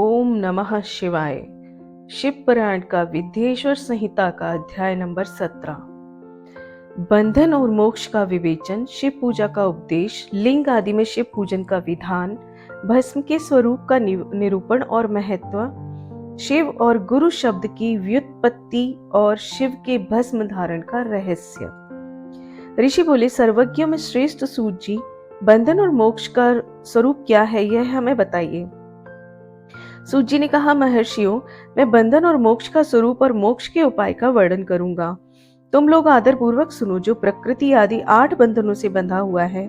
ओम नमः शिवाय। शिव पुराण का विद्येश्वर संहिता का अध्याय नंबर 17। बंधन और मोक्ष का विवेचन, शिव पूजा का उपदेश, लिंग आदि में शिव पूजन का विधान, भस्म के स्वरूप का निरूपण और महत्व, शिव और गुरु शब्द की व्युत्पत्ति और शिव के भस्म धारण का रहस्य। ऋषि बोले, सर्वज्ञों में श्रेष्ठ सूत जी, बंधन और मोक्ष का स्वरूप क्या है, यह हमें बताइए। सूत जी ने कहा, महर्षियों, मैं बंधन और मोक्ष का स्वरूप और मोक्ष के उपाय का वर्णन करूंगा। तुम लोग आदर पूर्वक सुनो। जो प्रकृति आदि 8 बंधनों से बंधा हुआ है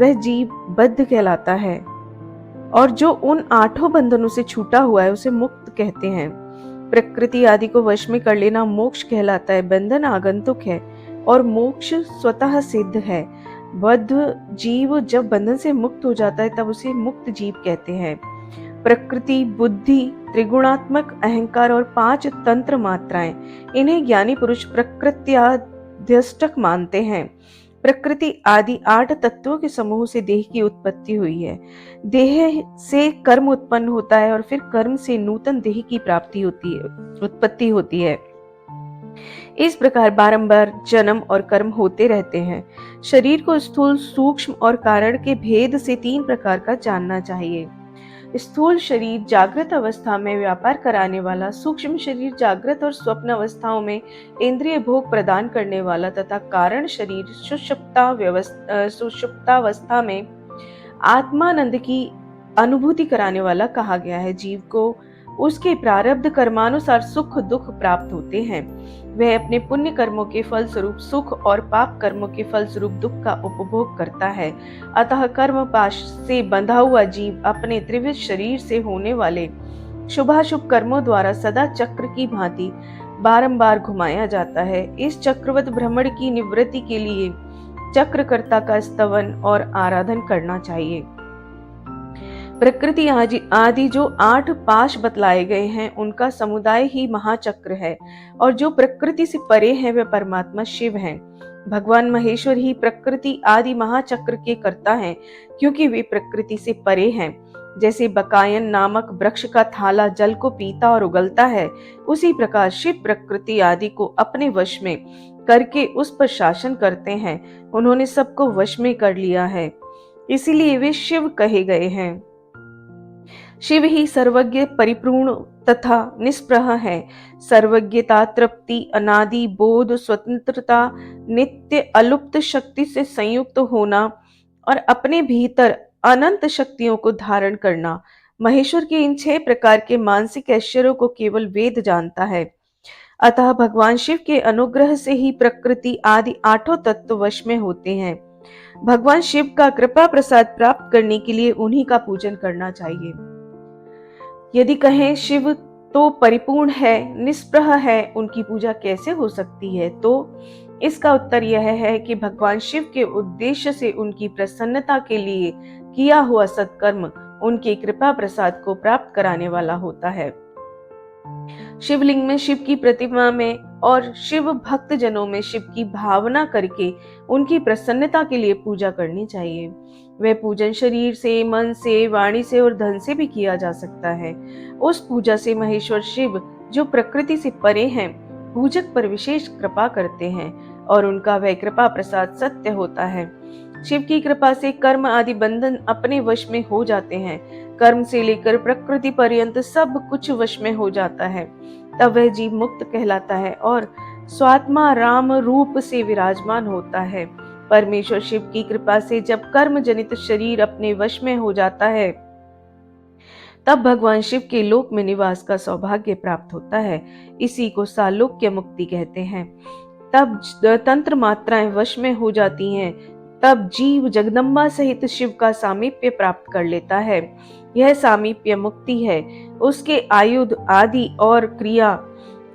वह जीव बद्ध कहलाता है, और जो उन 8 बंधनों से छूटा हुआ है उसे मुक्त कहते हैं। प्रकृति आदि को वश में कर लेना मोक्ष कहलाता है। बंधन आगंतुक है और मोक्ष स्वतः सिद्ध है। बद्ध जीव जब बंधन से मुक्त हो जाता है तब उसे मुक्त जीव कहते हैं। प्रकृति, बुद्धि, त्रिगुणात्मक अहंकार और 5 तंत्र मात्राएं, इन्हें ज्ञानी पुरुष प्रकृत्याध्यष्टक मानते हैं। प्रकृति आदि 8 तत्वों के समूह से देह की उत्पत्ति हुई है। देह से कर्म उत्पन्न होता है और फिर कर्म से नूतन देह की उत्पत्ति होती है। इस प्रकार बारंबार जन्म और कर्म होते रहते हैं। शरीर को स्थूल, सूक्ष्म और कारण के भेद से 3 प्रकार का जानना चाहिए। स्थूल शरीर जागृत अवस्था में व्यापार कराने वाला, सूक्ष्म शरीर जागृत और स्वप्न अवस्थाओं में इंद्रिय भोग प्रदान करने वाला तथा कारण शरीर सुषुप्तावस्था में आत्मानंद की अनुभूति कराने वाला कहा गया है। जीव को उसके प्रारब्ध कर्मानुसार सुख दुख प्राप्त होते हैं। वह अपने पुण्य कर्मों के फल स्वरूप सुख और पाप कर्मों के फल स्वरूप दुख का उपभोग करता है। अतः कर्म पाश से बंधा हुआ जीव अपने त्रिविध शरीर से होने वाले शुभाशुभ कर्मों द्वारा सदा चक्र की भांति बारंबार घुमाया जाता है। इस चक्रवत भ्रमण की निवृत्ति के लिए चक्रकर्ता का स्तवन और आराधन करना चाहिए। प्रकृति आदि जो 8 पाश बतलाए गए हैं उनका समुदाय ही महाचक्र है, और जो प्रकृति से परे हैं वे परमात्मा शिव हैं। भगवान महेश्वर ही प्रकृति आदि महाचक्र के कर्ता हैं, क्योंकि वे प्रकृति से परे हैं। जैसे बकायन नामक वृक्ष का थाला जल को पीता और उगलता है, उसी प्रकार शिव प्रकृति आदि को अपने वश में करके उस पर शासन करते हैं। उन्होंने सबको वश में कर लिया है, इसीलिए वे शिव कहे गए हैं। शिव ही सर्वज्ञ, परिपूर्ण तथा निष्प्रह है। सर्वज्ञता, तृप्ति, अनादि बोध, स्वतंत्रता, नित्य अलुप्त शक्ति से संयुक्त होना और अपने भीतर अनंत शक्तियों को धारण करना, महेश्वर के इन 6 प्रकार के मानसिक ऐश्वर्यों को केवल वेद जानता है। अतः भगवान शिव के अनुग्रह से ही प्रकृति आदि 8 तत्व वश में होते हैं। भगवान शिव का कृपा प्रसाद प्राप्त करने के लिए उन्हीं का पूजन करना चाहिए। यदि कहें शिव तो परिपूर्ण है, निष्प्रह है, उनकी पूजा कैसे हो सकती है, तो इसका उत्तर यह है कि भगवान शिव के उद्देश्य से उनकी प्रसन्नता के लिए किया हुआ सत्कर्म उनके कृपा प्रसाद को प्राप्त कराने वाला होता है। शिवलिंग में, शिव की प्रतिमा में और शिव भक्त जनों में शिव की भावना करके उनकी प्रसन्नता के लिए पूजा करनी चाहिए। वह पूजन शरीर से, मन से, वाणी से और धन से भी किया जा सकता है। उस पूजा से महेश्वर शिव, जो प्रकृति से परे हैं, पूजक पर विशेष कृपा करते हैं और उनका वह कृपा प्रसाद सत्य होता है। शिव की कृपा से कर्म आदि बंधन अपने वश में हो जाते हैं। कर्म से लेकर प्रकृति पर्यंत सब कुछ वश में हो जाता है। तब वह जीव मुक्त कहलाता है और स्वात्मा राम रूप से विराजमान होता है। परमेश्वर शिव की कृपा से जब कर्म जनित शरीर अपने वश में हो जाता है, तब भगवान शिव के लोक में निवास का सौभाग्य प्राप्त होता है। इसी को सालोक्य मुक्ति कहते हैं। तब तंत्र मात्राएं वश में हो जाती हैं। तब जीव जगदम्बा सहित शिव का सामीप्य प्राप्त कर लेता है। यह सामीप्य मुक्ति है। उसके आयुध आदि और क्रिया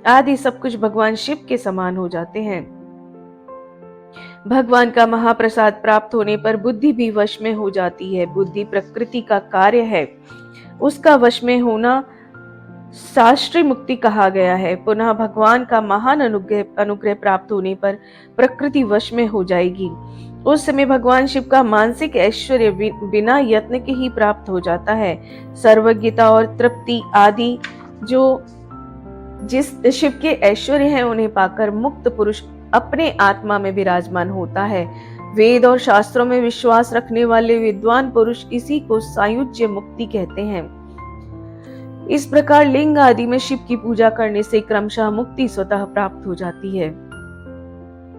आदि सब कुछ भगवान शिव के समान हो जाते हैं। भगवान का महाप्रसाद प्राप्त होने पर बुद्धि भी वश में हो जाती है। बुद्धि प्रकृति का कार्य है, उसका वश में होना शास्त्रीय मुक्ति कहा गया है। पुनः भगवान का महान अनुग्रह प्राप्त होने पर प्रकृति वश में हो जाएगी। उस समय भगवान शिव का मानसिक ऐश्वर्य बिना यत्न के ही प्राप्त हो जाता है। सर्वज्ञता और तृप्ति आदि जो जिस शिव के ऐश्वर्य हैं उन्हें पाकर मुक्त पुरुष अपने आत्मा में विराजमान होता है। वेद और शास्त्रों में विश्वास रखने वाले विद्वान पुरुष इसी को सायुज्य मुक्ति कहते हैं। इस प्रकार लिंग आदि में शिव की पूजा करने से क्रमशः मुक्ति स्वतः प्राप्त हो जाती है।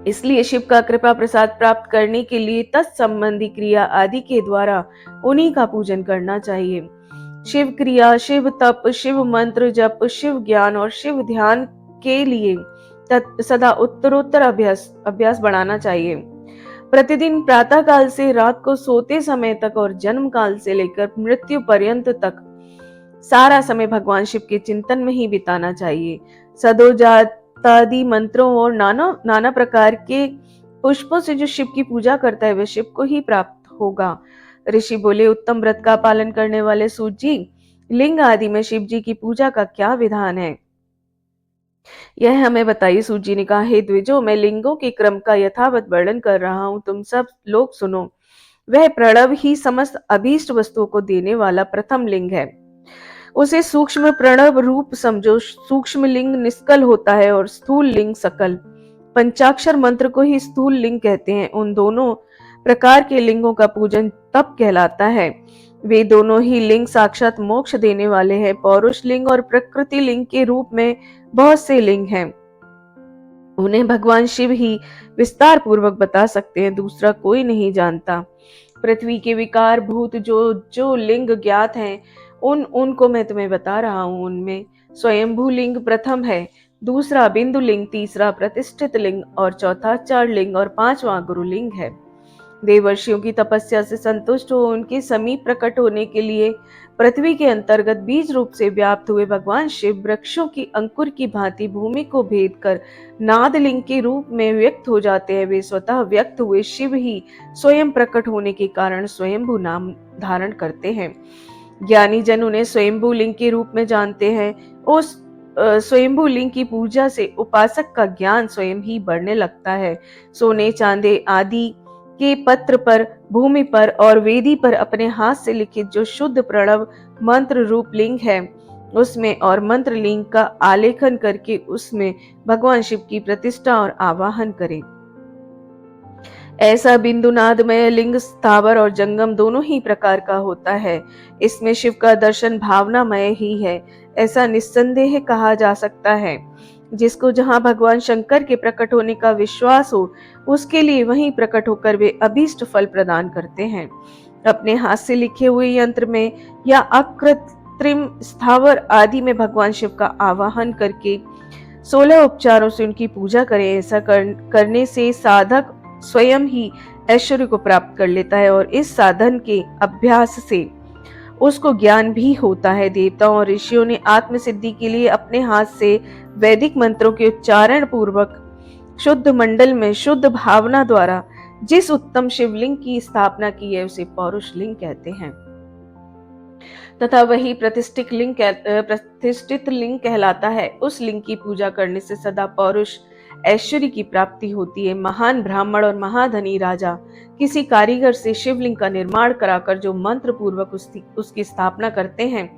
इसलिए शिव का कृपा प्रसाद प्राप्त करने के लिए तत्संबंधी क्रिया आदि के द्वारा उन्हीं का पूजन करना चाहिए। शिव क्रिया, शिव तप, शिव मंत्र जप, शिव ज्ञान और शिव ध्यान के लिए सदा उत्तरोत्तर अभ्यास बढ़ाना चाहिए। प्रतिदिन प्रातः काल से रात को सोते समय तक और जन्म काल से लेकर मृत्यु पर्यंत तक सारा समय भगवान शिव के चिंतन में ही बिताना चाहिए। सदोजातादि मंत्रों और नाना प्रकार के पुष्पों से जो शिव की पूजा करता है वह शिव को ही प्राप्त होगा। ऋषि बोले, उत्तम व्रत का पालन करने वाले सूत जी, लिंग आदि में शिव जी की पूजा का क्या विधान है, यह हमें बताइए। सूत जी ने कहा, हे द्विजो, मैं लिंगों के क्रम का यथावत वर्णन कर रहा हूं, तुम सब लोग सुनो। वह प्रणव ही समस्त अभीष्ट वस्तुओं को देने वाला प्रथम लिंग है। उसे सूक्ष्म प्रणव रूप समझो। सूक्ष्म लिंग निष्कल होता है और स्थूल लिंग सकल। पंचाक्षर मंत्र को ही स्थूल लिंग कहते हैं। उन दोनों प्रकार के लिंगों का पूजन तप कहलाता है। वे दोनों ही लिंग साक्षात मोक्ष देने वाले हैं। पौरुष लिंग और प्रकृति लिंग के रूप में बहुत से लिंग हैं, उन्हें भगवान शिव ही विस्तार पूर्वक बता सकते हैं, दूसरा कोई नहीं जानता। पृथ्वी के विकार भूत जो जो लिंग ज्ञात हैं उनको मैं तुम्हें बता रहा हूं। उनमें स्वयंभू लिंग प्रथम है, दूसरा बिंदु लिंग, तीसरा प्रतिष्ठित लिंग और चौथा चर लिंग और पांचवा गुरुलिंग है। देवर्षियों की तपस्या से संतुष्ट हो उनके समीप प्रकट होने के लिए पृथ्वी के अंतर्गत बीज रूप से व्याप्त हुए भगवान शिव वृक्षों की अंकुर की भांति भूमि को भेद कर नादलिंग के रूप में व्यक्त हो जाते हैं। वे स्वतः व्यक्त हुए शिव ही स्वयं प्रकट होने के कारण स्वयंभू नाम धारण करते हैं। ज्ञानी जन उन्हें स्वयंभू लिंग के रूप में जानते हैं। उस स्वयंभू लिंग की पूजा से उपासक का ज्ञान स्वयं ही बढ़ने लगता है। सोने चांदी आदि के पत्र पर, भूमि पर और वेदी पर अपने हाथ से लिखित जो शुद्ध प्रणव मंत्र रूप लिंग है उसमें और मंत्र लिंग का आलेखन करके उसमें भगवान शिव की प्रतिष्ठा और आवाहन करें। ऐसा बिंदुनादमय लिंग स्थावर और जंगम दोनों ही प्रकार का होता है। इसमें शिव का दर्शन भावनामय ही है, ऐसा निस्संदेह कहा जा सकता है। जिसको जहां भगवान शंकर के प्रकट होने का विश्वास हो उसके लिए वहीं प्रकट होकर वे अभीष्ट फल प्रदान करते हैं। अपने हाथ से लिखे हुए यंत्र में या अकृत्रिम स्थावर आदि में भगवान शिव का आवाहन करके 16 उपचारों से उनकी पूजा करें। ऐसा करने से साधक स्वयं ही ऐश्वर्य को प्राप्त कर लेता है और इस साधन के अभ्यास से उसको ज्ञान भी होता है। देवताओं और ऋषियों ने आत्म सिद्धि के लिए अपने हाथ से वैदिक मंत्रों के उच्चारण पूर्वक शुद्ध मंडल में शुद्ध भावना द्वारा जिस उत्तम शिवलिंग की स्थापना की है उसे पौरुष लिंग कहते हैं तथा वही प्रतिष्ठित लिंग कहलाता है। उस लिंग की पूजा करने से सदा पौरुष ऐश्वर्य की प्राप्ति होती है। महान ब्राह्मण और महाधनी राजा किसी कारीगर से शिवलिंग का निर्माण कराकर जो मंत्र पूर्वक उसकी स्थापना करते हैं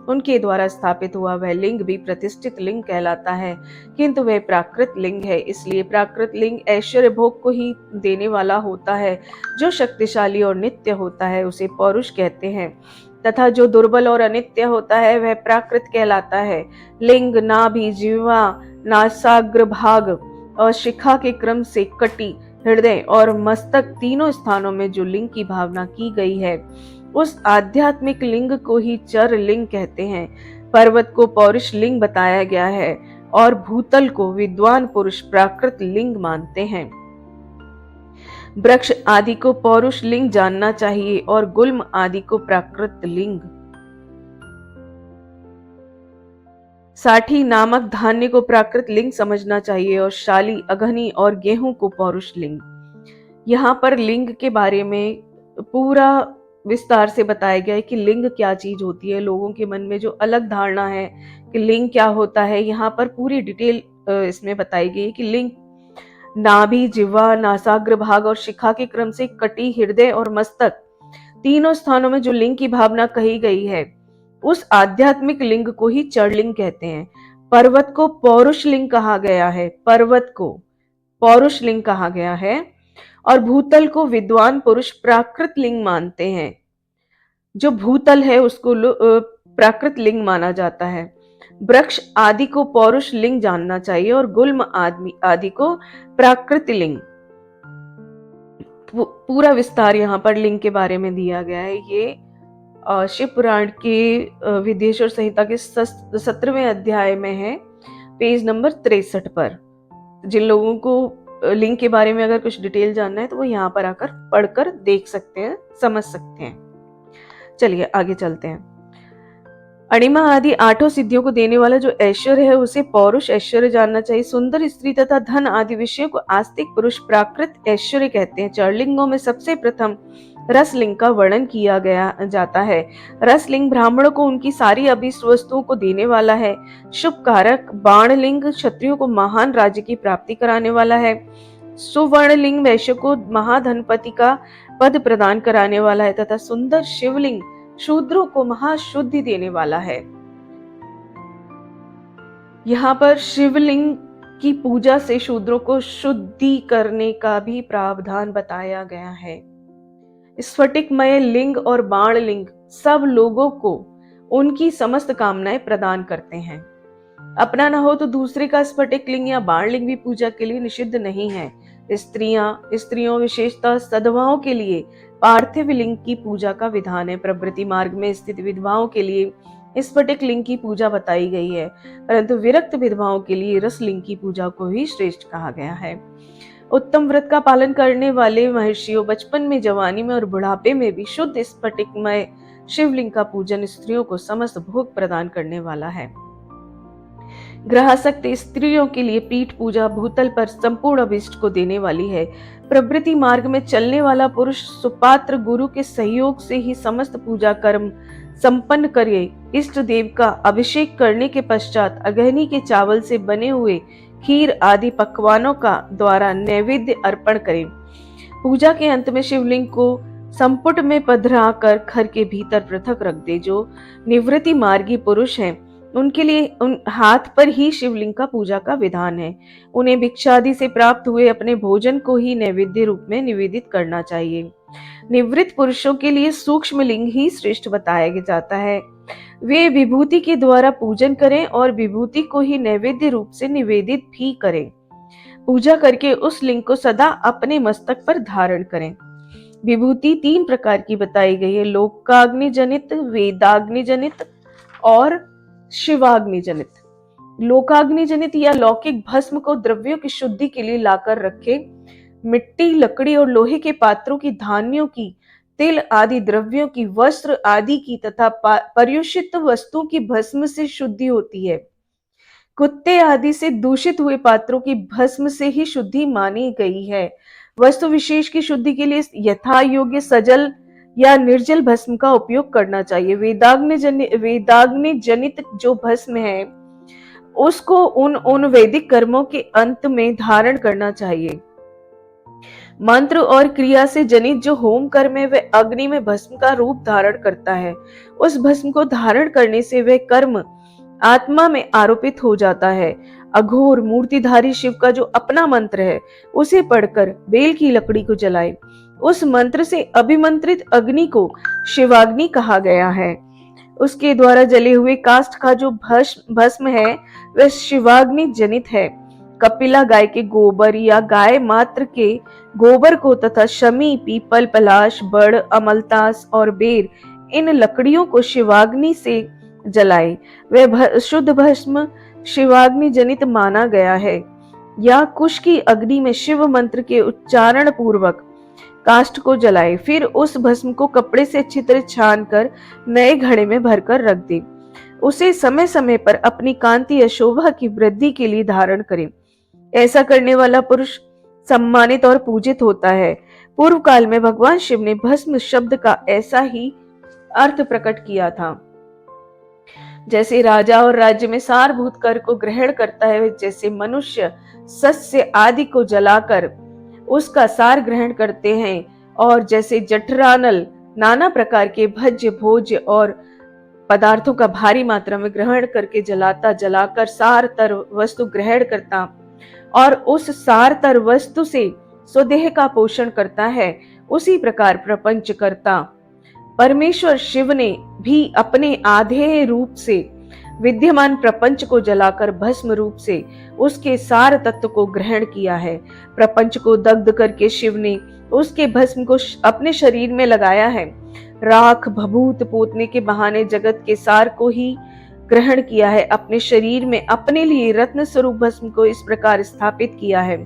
उनके द्वारा स्थापित हुआ वह लिंग भी प्रतिष्ठित लिंग कहलाता है, किंतु वह प्राकृत लिंग है। इसलिए प्राकृत लिंग ऐश्वर्य भोग को ही देने वाला होता है। जो शक्तिशाली और नित्य होता है उसे पौरुष कहते हैं तथा जो दुर्बल और अनित्य होता है वह प्राकृत कहलाता है। लिंग नाभि, जिह्वा, नासाग्र भाग और शिखा के क्रम से कटी, हृदय और मस्तक तीनों स्थानों में जो लिंग की भावना की गई है उस आध्यात्मिक लिंग को ही चर लिंग कहते हैं। पर्वत को पौरुष लिंग बताया गया है और भूतल को विद्वान पुरुष प्राकृत लिंग मानते हैं। वृक्ष आदि को पौरुष लिंग जानना चाहिए और गुल्म आदि को प्राकृत लिंग। साठी नामक धान्य को प्राकृत लिंग समझना चाहिए और शाली, अघनी और गेहूं को पौरुष लिंग। यहाँ पर लिंग के बारे में पूरा विस्तार से बताया गया है कि लिंग क्या चीज होती है। लोगों के मन में जो अलग धारणा है कि लिंग क्या होता है, यहाँ पर पूरी डिटेल इसमें बताई गई है कि लिंग नाभि, जिह्वा, नासाग्र भाग और शिखा के क्रम से कटी, हृदय और मस्तक, तीनों स्थानों में जो लिंग की भावना कही गई है उस आध्यात्मिक लिंग को ही चरलिंग कहते हैं। पर्वत को पौरुष लिंग कहा गया है, पर्वत को पौरुष लिंग कहा गया है, और भूतल को विद्वान पुरुष प्राकृत लिंग मानते हैं। जो भूतल है उसको प्राकृत लिंग माना जाता है। वृक्ष आदि को पौरुष लिंग जानना चाहिए और गुल्म आदि को प्राकृत लिंग। पूरा विस्तार यहाँ पर लिंग के बारे में दिया गया है। ये शिव पुराण के विदेश्वर संहिता के 17वें अध्याय में है, पेज नंबर 63 पर। जिन लोगों को लिंग के बारे में अगर कुछ डिटेल जानना है तो वो यहाँ पर आकर पढ़कर देख सकते हैं, समझ सकते हैं। चलिए आगे चलते हैं। अणिमा आदि 8 सिद्धियों को देने वाला जो ऐश्वर्य है उसे पौरुष ऐश्वर्य जानना चाहिए। सुंदर स्त्री तथा धन आदि विषयों को आस्तिक पुरुष प्राकृत ऐश्वर्य कहते हैं। चरलिंगों में सबसे प्रथम रसलिंग का वर्णन किया गया जाता है। रसलिंग ब्राह्मणों को उनकी सारी अभीष्ट वस्तुओं को देने वाला है। शुभ कारक बाणलिंग क्षत्रियों को महान राज्य की प्राप्ति कराने वाला है। सुवर्णलिंग वैश्य को महाधनपति का पद प्रदान कराने वाला है तथा सुंदर शिवलिंग शूद्रों को महाशुद्धि देने वाला है। यहाँ पर शिवलिंग की पूजा से शूद्रों को शुद्धि करने का भी प्रावधान बताया गया है। स्फटिकमय लिंग और बाण लिंग सब लोगों को उनकी समस्त कामनाएं प्रदान करते हैं। अपना न हो तो दूसरे का स्फटिक लिंग या बाण लिंग भी पूजा के लिए निषिद्ध नहीं है। स्त्रियों विशेषतः सधवाओं के लिए पार्थिव लिंग की पूजा का विधान है। प्रवृत्ति मार्ग में स्थित विधवाओं के लिए स्फटिक लिंग की पूजा बताई गई है, परंतु विरक्त विधवाओं के लिए रस लिंग की पूजा को ही श्रेष्ठ कहा गया है। उत्तम व्रत का पालन करने वाले महर्षियों बचपन में, जवानी में और बुढ़ापे में भी शुद्ध स्फटिकमय शिवलिंग का पूजन स्त्रियों को समस्त भोग प्रदान करने वाला है। ग्रहासक्त स्त्रियों के लिए पीठ पूजा भूतल पर संपूर्ण अभिष्ट को देने वाली है। प्रवृत्ति मार्ग में चलने वाला पुरुष सुपात्र गुरु के सहयोग से ही समस्त पूजा कर्म संपन्न करे। इष्ट देव का अभिषेक करने के पश्चात अगहनी के चावल से बने हुए खीर आदि पकवानों का द्वारा नैवेद्य अर्पण करें। पूजा के अंत में शिवलिंग को संपुट में पधरा कर घर के भीतर पृथक रख दे। जो निवृत्ति मार्गी पुरुष हैं उनके लिए उन हाथ पर ही शिवलिंग का पूजा का विधान है। उन्हें भिक्षादि से प्राप्त हुए अपने भोजन को ही नैवेद्य रूप में निवेदित करना चाहिए। निवृत्त पुरुषों के लिए सूक्ष्म लिंग ही श्रेष्ठ बताया जाता है। वे विभूति के द्वारा पूजन करें और विभूति को ही नैवेद्य रूप से निवेदित भी करें। पूजा करके उस लिंग को सदा अपने मस्तक पर धारण करें। विभूति 3 प्रकार की बताई गई है, लोकाग्नि जनित, वेदाग्नि जनित और शिवाग्नि जनित। लोकाग्नि जनित या लौकिक भस्म को द्रव्यों की शुद्धि के लिए लाकर रखे। मिट्टी, लकड़ी और लोहे के पात्रों की, धान्यों की, तिल आदि द्रव्यों की, वस्त्र आदि की तथा पर्युषित वस्तुओं की भस्म से शुद्धि होती है। कुत्ते आदि से दूषित हुए पात्रों की भस्म से ही शुद्धि मानी गई है। वस्तु विशेष की शुद्धि के लिए यथा योग्य सजल या निर्जल भस्म का उपयोग करना चाहिए। वेदाग्नि जनित जो भस्म है उसको उन वैदिक कर्मों के अंत में धारण करना चाहिए। मंत्र और क्रिया से जनित जो होम कर्म है वह अग्नि में भस्म का रूप धारण करता है। उस भस्म को धारण करने से वह कर्म आत्मा में आरोपित हो जाता है। अघोर मूर्तिधारी शिव का जो अपना मंत्र है उसे पढ़कर बेल की लकड़ी को जलाए। उस मंत्र से अभिमंत्रित अग्नि को शिवाग्नि कहा गया है। उसके द्वारा जले हुए काष्ठ का जो भस्म है वह शिवाग्नि जनित है। कपिला गाय के गोबर या गाय मात्र के गोबर को तथा शमी, पीपल, पलाश, बड़, अमलतास और बेर इन लकड़ियों को शिवाग्नि से जलाए। वह शुद्ध भस्म शिवाग्नि जनित माना गया है। या कुश की अग्नि में शिव मंत्र के उच्चारण पूर्वक काष्ठ को जलाए। फिर उस भस्म को कपड़े से अच्छी तरह छान कर नए घड़े में भरकर रख दे। उसे समय समय पर अपनी कांति या शोभा की वृद्धि के लिए धारण करें। ऐसा करने वाला पुरुष सम्मानित और पूजित होता है। पूर्व काल में भगवान शिव ने भस्म शब्द का ऐसा ही अर्थ प्रकट किया था। जैसे राजा और राज्य में सारभूत कर को ग्रहण करता है, जैसे मनुष्य सस्य आदि को जलाकर उसका सार ग्रहण करते हैं, और जैसे जठरानल नाना प्रकार के भज्य भोज्य और पदार्थों का भारी मात्रा में ग्रहण करके जलाकर सार तर वस्तु ग्रहण करता और उस सार तर वस्तु से स्वदेह का पोषण करता है, उसी प्रकार प्रपंच करता परमेश्वर शिव ने भी अपने आधे रूप से विद्यमान प्रपंच को जलाकर भस्म रूप से उसके सार तत्व को ग्रहण किया है। प्रपंच को दग्ध करके शिव ने उसके भस्म को अपने शरीर में लगाया है। राख भभूत पोतने के बहाने जगत के सार को ही ग्रहण किया है। अपने शरीर में अपने लिए रत्न स्वरूप भस्म को इस प्रकार स्थापित किया है।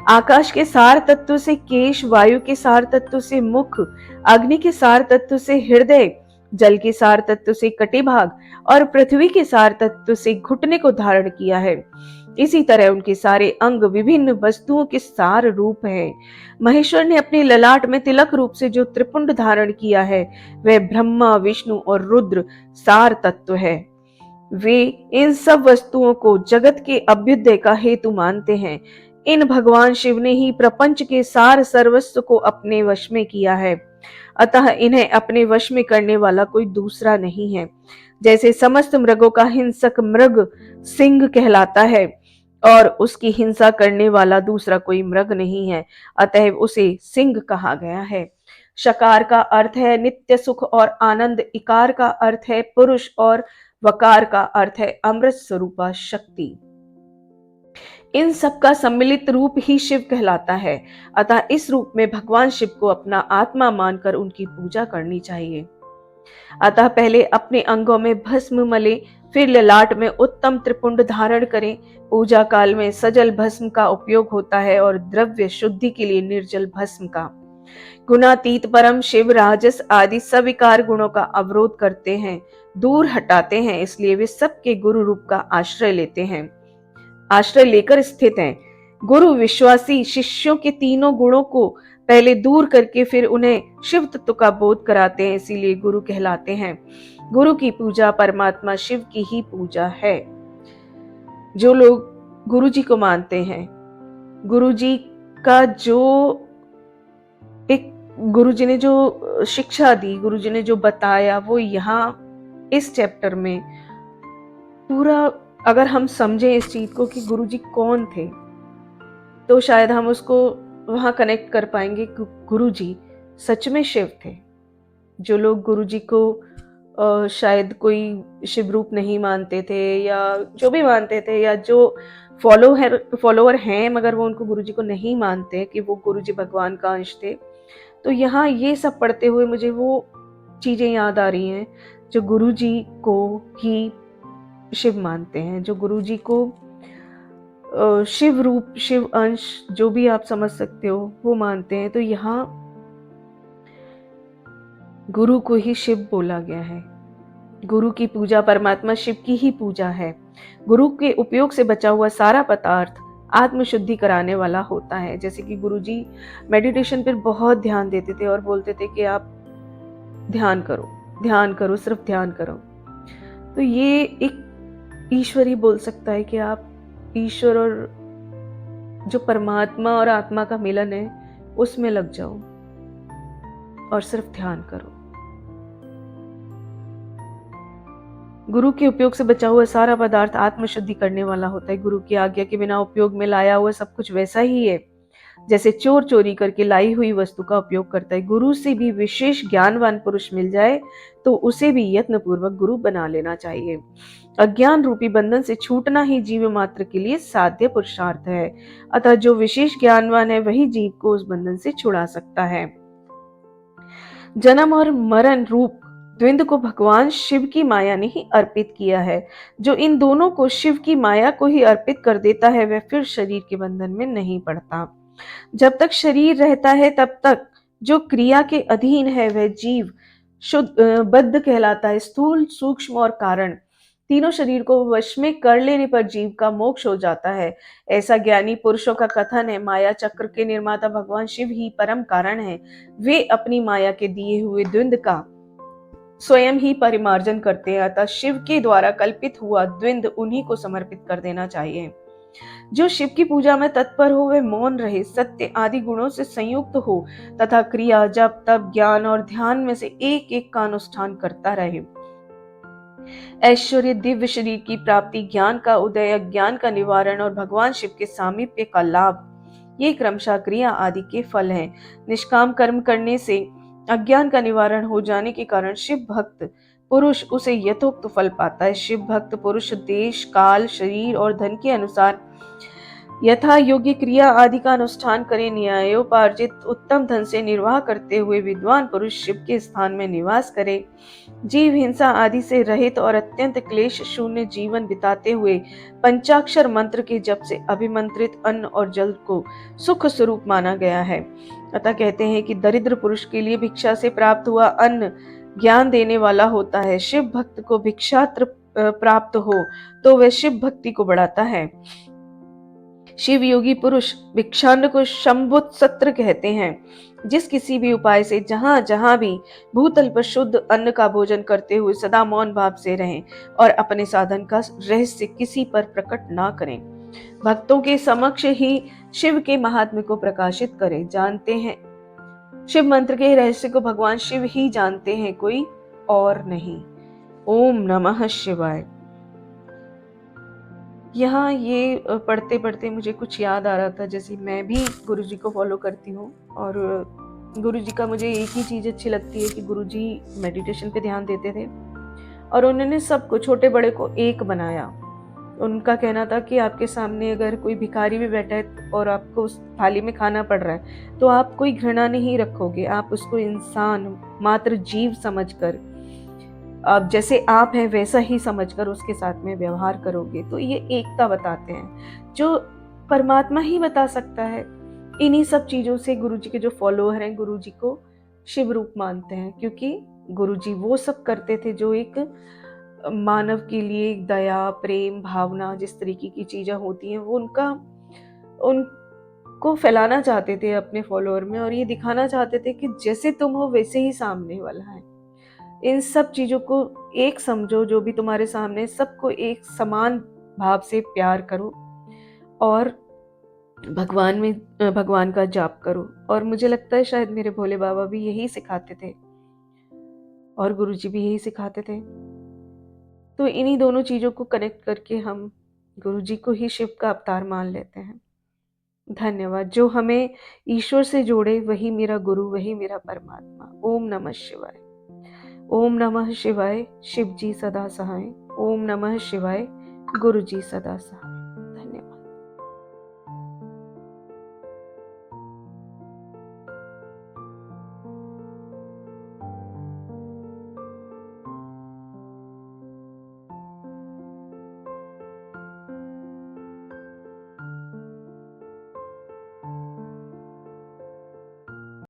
आकाश के सार तत्व से केश, वायु के सार तत्व से मुख, अग्नि के सार तत्व से हृदय, जल के सार तत्व से कटिभाग और पृथ्वी के सार तत्व से घुटने को धारण किया है। इसी तरह उनके सारे अंग विभिन्न वस्तुओं के सार रूप हैं। महेश्वर ने अपने ललाट में तिलक रूप से जो त्रिपुंड धारण किया है, वह ब्रह्मा, विष्णु और रुद्र सार तत्व है। वे इन सब वस्तुओं को जगत के अभ्युदय का हेतु मानते हैं। इन भगवान शिव ने ही प्रपंच के सार सर्वस्व को अपने वश में किया है, अतः इन्हें अपने वश में करने वाला कोई दूसरा नहीं है। जैसे समस्त मृगों का हिंसक मृग सिंह कहलाता है और उसकी हिंसा करने वाला दूसरा कोई मृग नहीं है, अतः उसे सिंह कहा गया है। शकार का अर्थ है नित्य सुख और आनंद, इकार का अर्थ है पुरुष और वकार का अर्थ है अमृत स्वरूपा शक्ति। इन सब का सम्मिलित रूप ही शिव कहलाता है, अतः इस रूप में भगवान शिव को अपना आत्मा मानकर उनकी पूजा करनी चाहिए। अतः पहले अपने अंगों में भस्म मले, फिर ललाट में उत्तम त्रिपुंड धारण करें। पूजा काल में सजल भस्म का उपयोग होता है और द्रव्य शुद्धि के लिए निर्जल भस्म का। गुणातीत परम शिव राजस आदि सविकार गुणों का अवरोध करते हैं, दूर हटाते हैं, इसलिए वे सबके गुरु रूप का आश्रय लेते हैं, आश्रय लेकर स्थित हैं। गुरु विश्वासी शिष्यों के तीनों गुणों को पहले दूर करके फिर उन्हें शिव तत्व का बोध कराते हैं, इसीलिए गुरु कहलाते हैं। गुरु की पूजा परमात्मा शिव की ही पूजा है। जो लोग गुरु जी को मानते हैं, गुरु जी का जो एक गुरु जी ने जो शिक्षा दी, गुरु जी ने जो बताया, वो यहाँ इस चैप्टर में पूरा अगर हम समझें इस चीज को कि गुरु जी कौन थे, तो शायद हम उसको वहां कनेक्ट कर पाएंगे कि गुरु जी सच में शिव थे। जो लोग गुरु जी को शायद कोई शिव रूप नहीं मानते थे या जो भी मानते थे, या जो फॉलोअर हैं मगर वो उनको गुरु जी को नहीं मानते कि वो गुरु जी भगवान का अंश थे, तो यहाँ ये सब पढ़ते हुए मुझे वो चीजें याद आ रही हैं जो गुरु जी को ही शिव मानते हैं, जो गुरु जी को शिव रूप, शिव अंश, जो भी आप समझ सकते हो, वो मानते हैं। तो यहाँ गुरु को ही शिव बोला गया है। गुरु की पूजा परमात्मा शिव की ही पूजा है। गुरु के उपयोग से बचा हुआ सारा पदार्थ आत्मशुद्धि कराने वाला होता है। जैसे कि गुरु जी मेडिटेशन पर बहुत ध्यान देते थे और बोलते थे कि आप ध्यान करो, ध्यान करो, सिर्फ ध्यान करो। तो ये एक ईश्वर ही बोल सकता है कि आप ईश्वर और जो परमात्मा और आत्मा का मिलन है उसमें लग जाओ और सिर्फ ध्यान करो। गुरु के उपयोग से बचा हुआ सारा पदार्थ आत्मशुद्धि करने वाला होता है। गुरु की आज्ञा के बिना उपयोग में लाया हुआ सब कुछ वैसा ही है जैसे चोर चोरी करके लाई हुई वस्तु का उपयोग करता है। गुरु से भी विशेष ज्ञानवान पुरुष मिल जाए तो उसे भी यत्न पूर्वक गुरु बना लेना चाहिए। अज्ञान रूपी बंधन से छूटना ही जीव मात्र के लिए साध्य पुरुषार्थ है, अतः जो विशेष ज्ञानवान है वही जीव को उस बंधन से छुड़ा सकता है। जन्म और मरण रूप द्वंद्व को भगवान शिव की माया ने ही अर्पित किया है। जो इन दोनों को शिव की माया को ही अर्पित कर देता है वह फिर शरीर के बंधन में नहीं पड़ता। जब तक शरीर रहता है तब तक जो क्रिया के अधीन है वह जीव शुद्ध बद्ध कहलाता है। स्थूल, सूक्ष्म और कारण तीनों शरीर को वश में कर लेने पर जीव का मोक्ष हो जाता है, ऐसा ज्ञानी पुरुषों का कथन है। माया चक्र के निर्माता भगवान शिव ही परम कारण है। वे अपनी माया के दिए हुए द्वंद्व का स्वयं ही परिमार्जन करते हैं, अतः शिव के द्वारा कल्पित हुआ द्विंद उन्हीं को समर्पित कर देना चाहिए। जो शिव की पूजा में तत्पर हो वह मौन रहे, सत्य आदि गुणों से संयुक्त हो तथा क्रिया जप तप ज्ञान और ध्यान में से एक एक का अनुष्ठान करता रहे। ऐश्वर्य, दिव्य शरीर की प्राप्ति, ज्ञान का उदय, अज्ञान का निवारण और भगवान शिव के सामीप्य का लाभ, ये क्रमशः क्रिया आदि के फल हैं। निष्काम कर्म करने से अज्ञान का निवारण हो जाने के कारण शिव भक्त पुरुष उसे यथोक्त फल पाता है। शिव भक्त पुरुष देश काल शरीर और धन के अनुसार यथा योग्य क्रिया आदि का अनुष्ठान करे, न्यायोपार्जित उत्तम धन से निर्वाह करते हुए विद्वान पुरुष शिव के स्थान में निवास करे, जीव हिंसा आदि से रहित और अत्यंत क्लेश शून्य जीवन बिताते हुए पंचाक्षर मंत्र के जप से अभिमंत्रित अन्न और जल को सुख स्वरूप माना गया है। अतः कहते हैं कि दरिद्र पुरुष के लिए भिक्षा से प्राप्त हुआ अन्न ज्ञान देने वाला होता है। शिव भक्त को भिक्षात्र प्राप्त हो तो वह शिव भक्ति को बढ़ाता है। शिव योगी पुरुष भिक्षान्न को शंभुत सत्र कहते हैं। जिस किसी भी उपाय से जहां जहां भी भूतल पर शुद्ध अन्न का भोजन करते हुए सदा मौन भाव से रहें और अपने साधन का रहस्य किसी पर प्रकट ना करें, भक्तों के समक्ष ही शिव के महात्म्य को प्रकाशित करें। जानते हैं शिव मंत्र के रहस्य को भगवान शिव ही जानते हैं, कोई और नहीं। ओम नमः शिवाय। यहाँ ये पढ़ते पढ़ते मुझे कुछ याद आ रहा था, जैसे मैं भी गुरुजी को फॉलो करती हूँ और गुरुजी का मुझे एक ही चीज़ अच्छी लगती है कि गुरुजी मेडिटेशन पे ध्यान देते थे और उन्होंने सबको छोटे बड़े को एक बनाया। उनका कहना था कि आपके सामने अगर कोई भिखारी भी बैठा है और आपको उस थाली में खाना पड़ रहा है तो आप कोई घृणा नहीं रखोगे, आप उसको इंसान मात्र जीव समझकर, अब जैसे आप हैं वैसा ही समझकर उसके साथ में व्यवहार करोगे। तो ये एकता बताते हैं जो परमात्मा ही बता सकता है। इन्हीं सब चीजों से गुरुजी के जो फॉलोअर हैं गुरुजी को शिव रूप मानते हैं, क्योंकि गुरुजी वो सब करते थे जो एक मानव के लिए दया प्रेम भावना जिस तरीके की चीजें होती हैं वो उनको फैलाना चाहते थे अपने फॉलोअर में, और ये दिखाना चाहते थे कि जैसे तुम हो वैसे ही सामने वाला है। इन सब चीजों को एक समझो, जो भी तुम्हारे सामने, सबको एक समान भाव से प्यार करो और भगवान का जाप करो। और मुझे लगता है शायद मेरे भोले बाबा भी यही सिखाते थे और गुरुजी भी यही सिखाते थे। तो इन्हीं दोनों चीजों को कनेक्ट करके हम गुरुजी को ही शिव का अवतार मान लेते हैं। धन्यवाद। जो हमें ईश्वर से जोड़े वही मेरा गुरु, वही मेरा परमात्मा। ओम नमः शिवाय। ओम नमः शिवाय। शिव जी सदा सहाय। ओम नमः शिवाय। गुरु जी सदा सहाय।